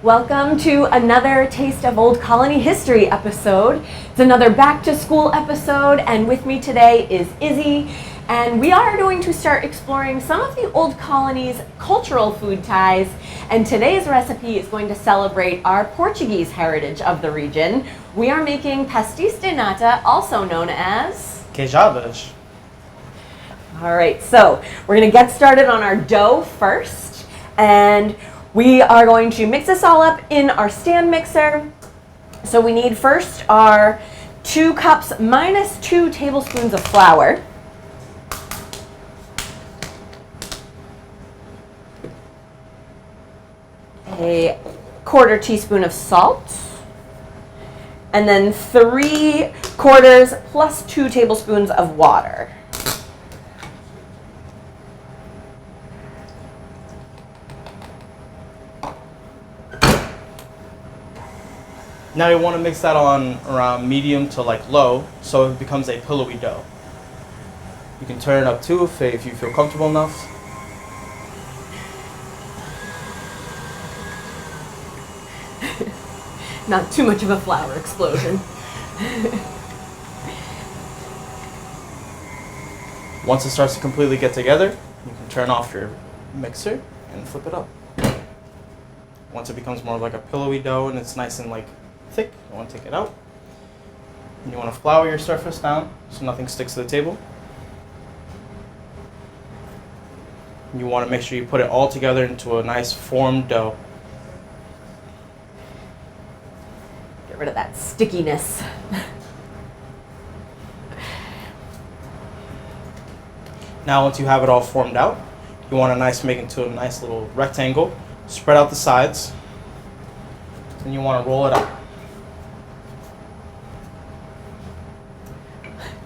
Welcome to another Taste of Old Colony History episode. It's another back to school episode, and with me today is Izzy, and we are going to start exploring some of the Old Colony's cultural food ties, and today's recipe is going to celebrate our Portuguese heritage of the region. We are making pastéis de nata, also known as Queijadas. All right, so we're going to get started on our dough first, and we are going to mix this all up in our stand mixer. So we need first our 2 cups minus 2 tablespoons of flour. A 1/4 teaspoon of salt. And then 3/4 plus 2 tablespoons of water. Now you want to mix that on around medium to low, so it becomes a pillowy dough. You can turn it up too if you feel comfortable enough. Not too much of a flour explosion. Once it starts to completely get together, you can turn off your mixer and flip it up. Once it becomes more like a pillowy dough and it's nice and thick, you want to take it out. And you want to flour your surface down so nothing sticks to the table. And you want to make sure you put it all together into a nice formed dough. Get rid of that stickiness. Now once you have it all formed out, you want to make it into a nice little rectangle. Spread out the sides. And you want to roll it out.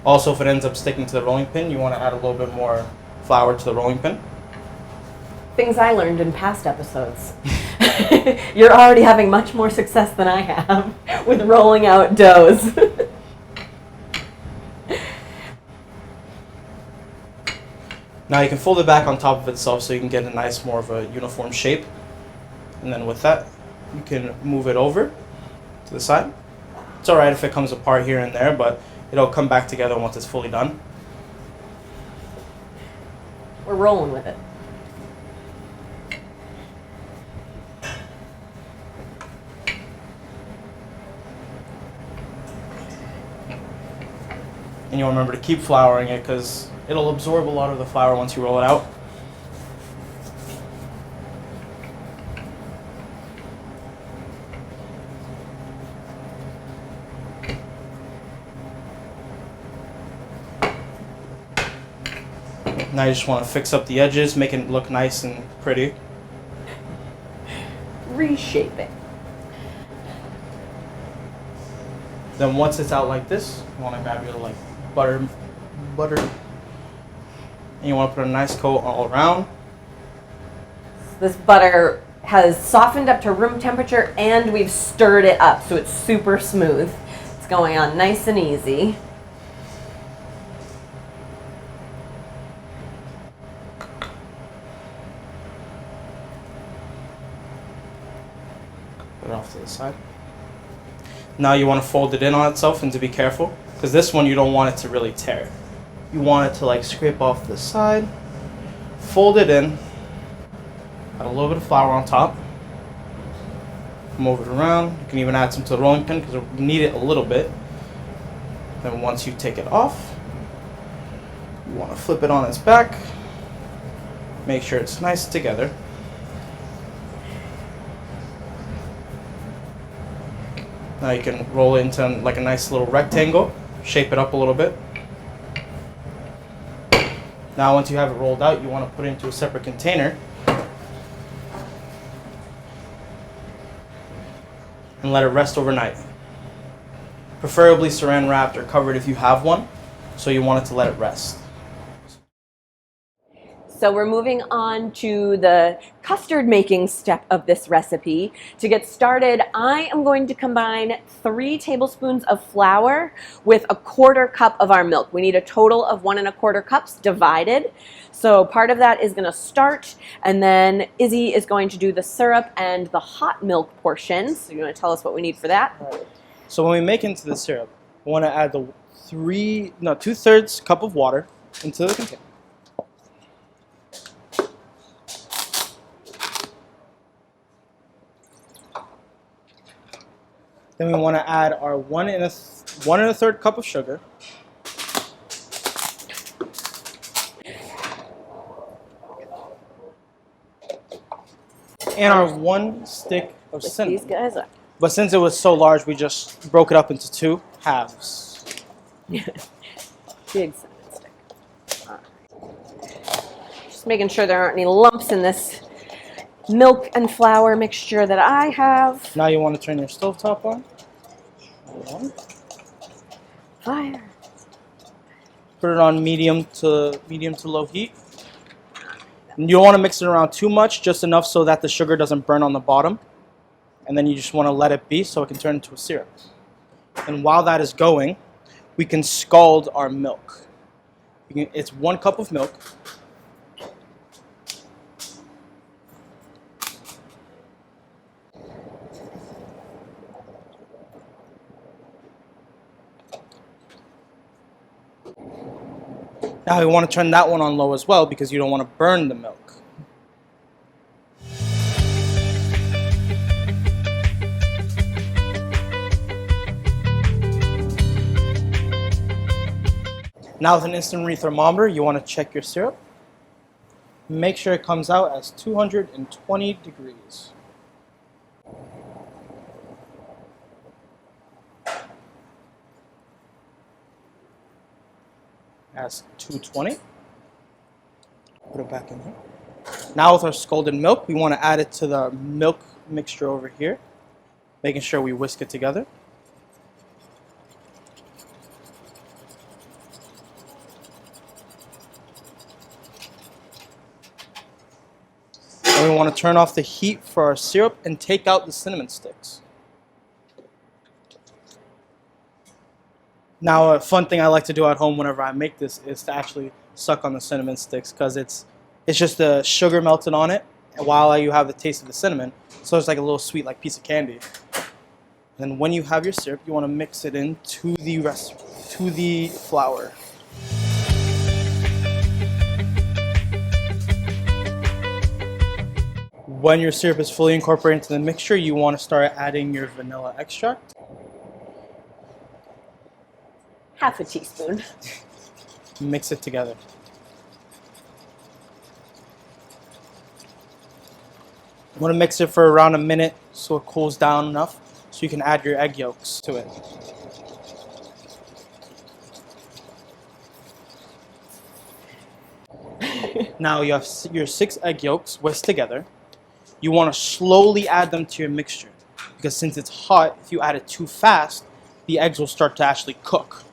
Also, if it ends up sticking to the rolling pin, you want to add a little bit more flour to the rolling pin. Things I learned in past episodes. You're already having much more success than I have with rolling out doughs. Now you can fold it back on top of itself so you can get a nice, more of a uniform shape. And then with that, you can move it over to the side. It's alright if it comes apart here and there, but it'll come back together once it's fully done. We're rolling with it. And you'll remember to keep flouring it because it'll absorb a lot of the flour once you roll it out. Now you just want to fix up the edges, make it look nice and pretty. Reshape it. Then once it's out like this, you want to grab your butter, and you want to put a nice coat all around. This butter has softened up to room temperature and we've stirred it up so it's super smooth. It's going on nice and easy. Put it off to the side. Now you want to fold it in on itself, and to be careful, because this one you don't want it to really tear. You want it to scrape off the side, fold it in, add a little bit of flour on top, move it around. You can even add some to the rolling pin because you need it a little bit. Then once you take it off, you want to flip it on its back, make sure it's nice together. Now you can roll it into a nice little rectangle, shape it up a little bit. Now once you have it rolled out, you want to put it into a separate container and let it rest overnight. Preferably saran wrapped or covered if you have one, so you want it to let it rest. So we're moving on to the custard making step of this recipe. To get started, I am going to combine 3 tablespoons of flour with 1/4 cup of our milk. We need a total of 1 1/4 cups divided. So part of that is going to start, and then Izzy is going to do the syrup and the hot milk portion. So you want to tell us what we need for that? Right. So when we make into the syrup, we want to add the 2/3 cup of water into the container. Then we want to add our 1 1/3 cup of sugar. And our 1 stick of cinnamon. These guys up. But since it was so large, we just broke it up into 2 halves. Big cinnamon stick. All right. Just making sure there aren't any lumps in this milk and flour mixture that I have. Now you want to turn your stovetop on. Fire. Put it on medium to low heat. And you don't want to mix it around too much, just enough so that the sugar doesn't burn on the bottom. And then you just want to let it be so it can turn into a syrup. And while that is going, we can scald our milk. It's 1 cup of milk. Now we want to turn that one on low as well because you don't want to burn the milk. Now with an instant read thermometer, you want to check your syrup. Make sure it comes out as 220 degrees. As 220. Put it back in here. Now with our scalded milk, we want to add it to the milk mixture over here, making sure we whisk it together. And we want to turn off the heat for our syrup and take out the cinnamon sticks. Now, a fun thing I like to do at home whenever I make this is to actually suck on the cinnamon sticks because it's just the sugar melted on it, and while you have the taste of the cinnamon, so it's like a little sweet, like piece of candy. And when you have your syrup, you want to mix it into the flour. When your syrup is fully incorporated into the mixture, you want to start adding your vanilla extract. Half a teaspoon. Mix it together. You want to mix it for around a minute so it cools down enough so you can add your egg yolks to it. Now you have your 6 egg yolks whisked together. You want to slowly add them to your mixture because since it's hot, if you add it too fast, the eggs will start to actually cook.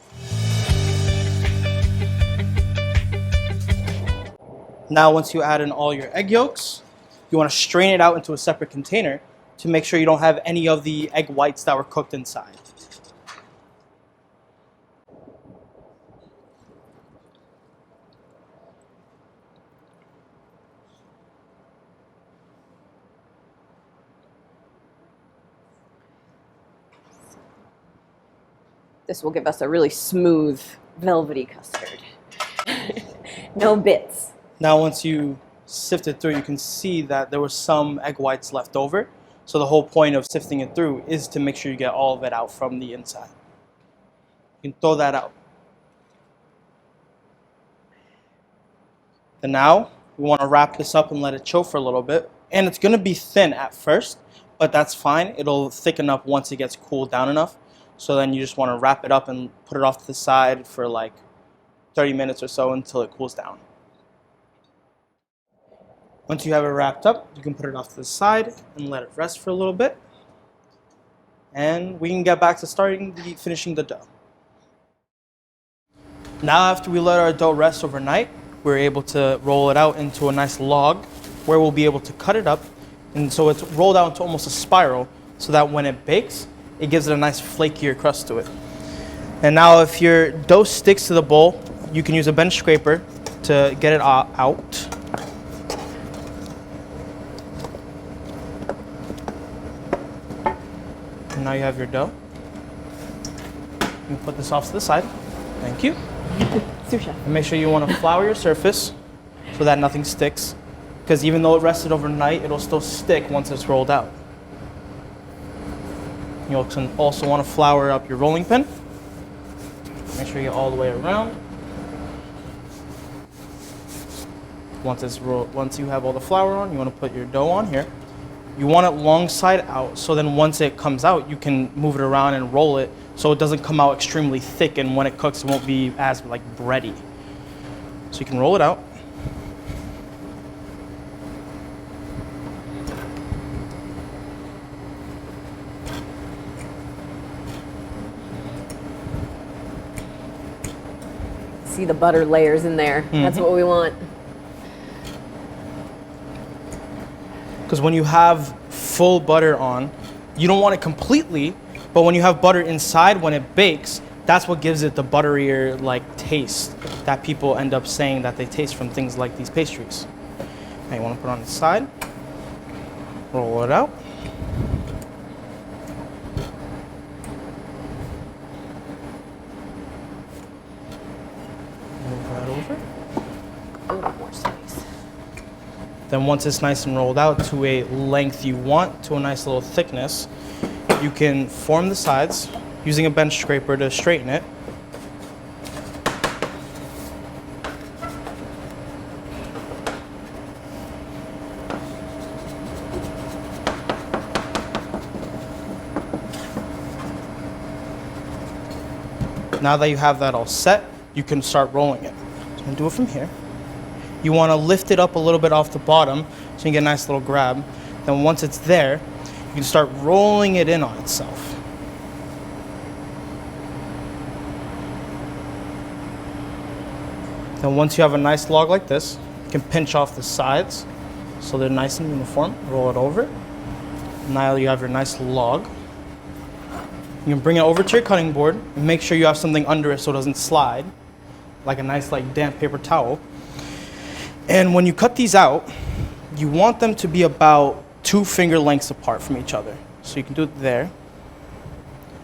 Now once you add in all your egg yolks, you want to strain it out into a separate container to make sure you don't have any of the egg whites that were cooked inside. This will give us a really smooth, velvety custard. No bits. Now once you sift it through, you can see that there were some egg whites left over. So the whole point of sifting it through is to make sure you get all of it out from the inside. You can throw that out. And now we want to wrap this up and let it chill for a little bit. And it's going to be thin at first, but that's fine. It'll thicken up once it gets cooled down enough. So then you just want to wrap it up and put it off to the side for like 30 minutes or so until it cools down. Once you have it wrapped up, you can put it off to the side and let it rest for a little bit. And we can get back to finishing the dough. Now after we let our dough rest overnight, we're able to roll it out into a nice log where we'll be able to cut it up. And so it's rolled out into almost a spiral so that when it bakes, it gives it a nice flakier crust to it. And now if your dough sticks to the bowl, you can use a bench scraper to get it out. And now you have your dough. You can put this off to the side. Thank you. And make sure you want to flour your surface so that nothing sticks. Because even though it rested overnight, it'll still stick once it's rolled out. You also want to flour up your rolling pin. Make sure you get all the way around. Once you have all the flour on, you want to put your dough on here. You want it long side out, so then once it comes out, you can move it around and roll it so it doesn't come out extremely thick, and when it cooks, it won't be as like bready. So you can roll it out. See the butter layers in there. That's what we want. Because when you have full butter on, you don't want it completely, but when you have butter inside, when it bakes, that's what gives it the butterier like taste that people end up saying that they taste from things like these pastries. Now you want to put it on the side, roll it out. Move that over. More space. Then once it's nice and rolled out to a length you want, to a nice little thickness, you can form the sides using a bench scraper to straighten it. Now that you have that all set, you can start rolling it. So I'm gonna do it from here. You want to lift it up a little bit off the bottom so you can get a nice little grab. Then once it's there, you can start rolling it in on itself. Then once you have a nice log like this, you can pinch off the sides so they're nice and uniform. Roll it over. Now you have your nice log. You can bring it over to your cutting board and make sure you have something under it so it doesn't slide, like a nice damp paper towel. And when you cut these out, you want them to be about 2 finger lengths apart from each other. So you can do it there.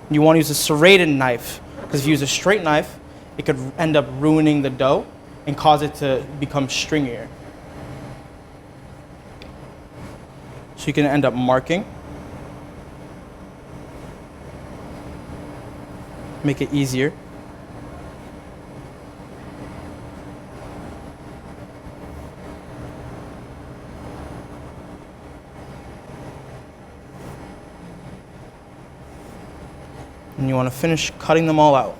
You want to use a serrated knife, because if you use a straight knife, it could end up ruining the dough and cause it to become stringier. So you can end up marking. Make it easier. And you want to finish cutting them all out.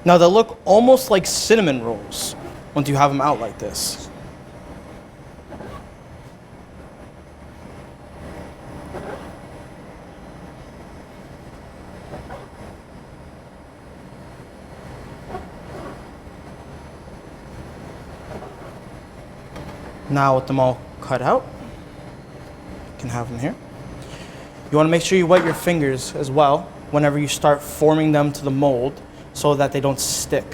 Now they look almost like cinnamon rolls once you have them out like this. Now with them all cut out, you can have them here. You want to make sure you wet your fingers as well whenever you start forming them to the mold so that they don't stick.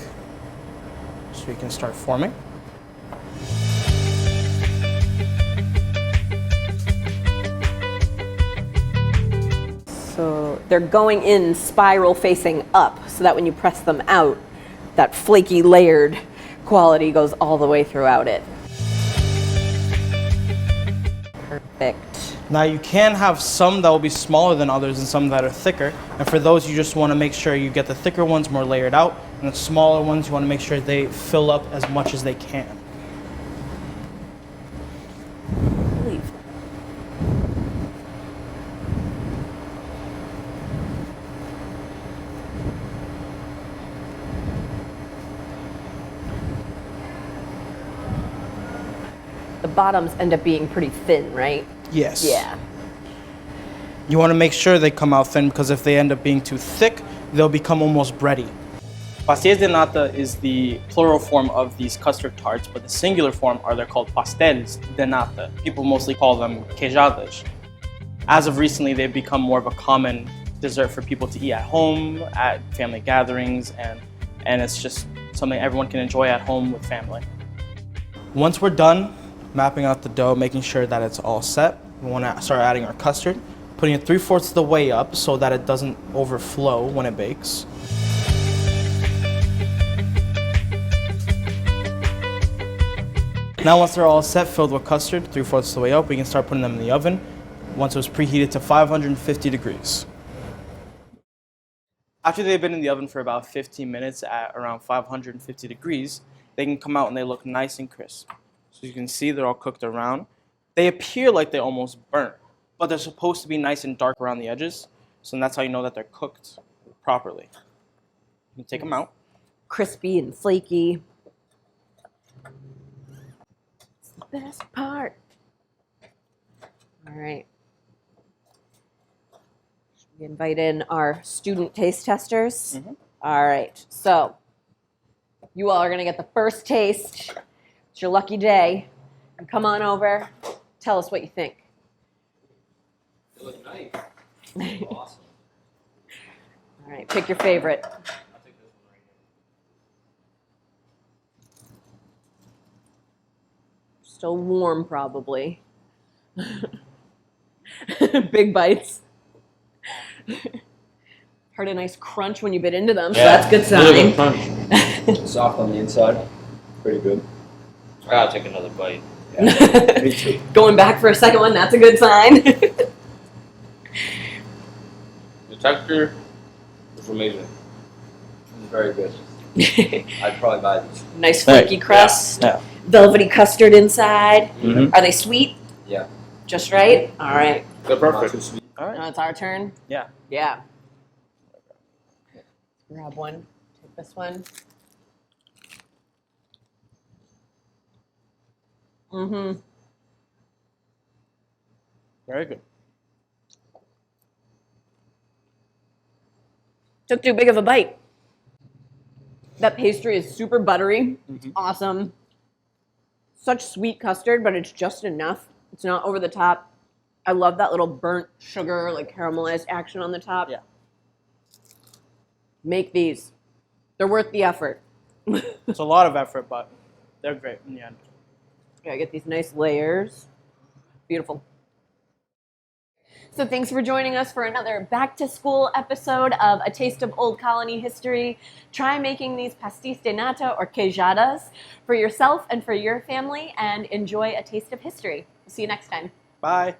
So you can start forming. So they're going in spiral facing up so that when you press them out, that flaky layered quality goes all the way throughout it. Perfect. Now you can have some that will be smaller than others and some that are thicker. And for those, you just want to make sure you get the thicker ones more layered out, and the smaller ones, you want to make sure they fill up as much as they can. the bottoms end up being pretty thin, right? Yes. Yeah. You want to make sure they come out thin, because if they end up being too thick, they'll become almost bready. Pastéis de nata is the plural form of these custard tarts, but the singular form they're called pastéis de nata. People mostly call them queijadas. As of recently, they've become more of a common dessert for people to eat at home, at family gatherings, and it's just something everyone can enjoy at home with family. Once we're done mapping out the dough, making sure that it's all set, we want to start adding our custard, putting it 3/4 of the way up so that it doesn't overflow when it bakes. Now once they're all set, filled with custard, 3/4 of the way up, we can start putting them in the oven once it was preheated to 550 degrees. After they've been in the oven for about 15 minutes at around 550 degrees, they can come out and they look nice and crisp. So you can see they're all cooked around. They appear like they almost burnt, but they're supposed to be nice and dark around the edges. So that's how you know that they're cooked properly. You take them out. Crispy and flaky. It's the best part. All right. We invite in our student taste testers. Mm-hmm. All right. So you all are going to get the first taste. It's your lucky day. And come on over. Tell us what you think. It looks nice. Awesome. All right. Pick your favorite. I'll take this one right here. Still warm, probably. Big bites. Heard a nice crunch when you bit into them, so that's a good sign. Crunch. Soft on the inside. Pretty good. I gotta take another bite. Yeah. Me too. Going back for a second one, that's a good sign. The texture is amazing. It's very good. I'd probably buy these. Nice flaky crust. Yeah. Velvety custard inside. Mm-hmm. Are they sweet? Yeah. Just right? All right. They're Perfect. Not too sweet. All right. Now it's our turn. Yeah. Yeah. Grab one. Take this one. Mm-hmm. Very good. Took too big of a bite. That pastry is super buttery. It's Mhm. awesome. Such sweet custard, but it's just enough. It's not over the top. I love that little burnt sugar, like caramelized action on the top. Yeah. Make these. They're worth the effort. It's a lot of effort, but they're great in the end. Yeah, get these nice layers. Beautiful. So thanks for joining us for another back to school episode of A Taste of Old Colony History. Try making these pastéis de nata or queijadas for yourself and for your family and enjoy a taste of history. See you next time. Bye.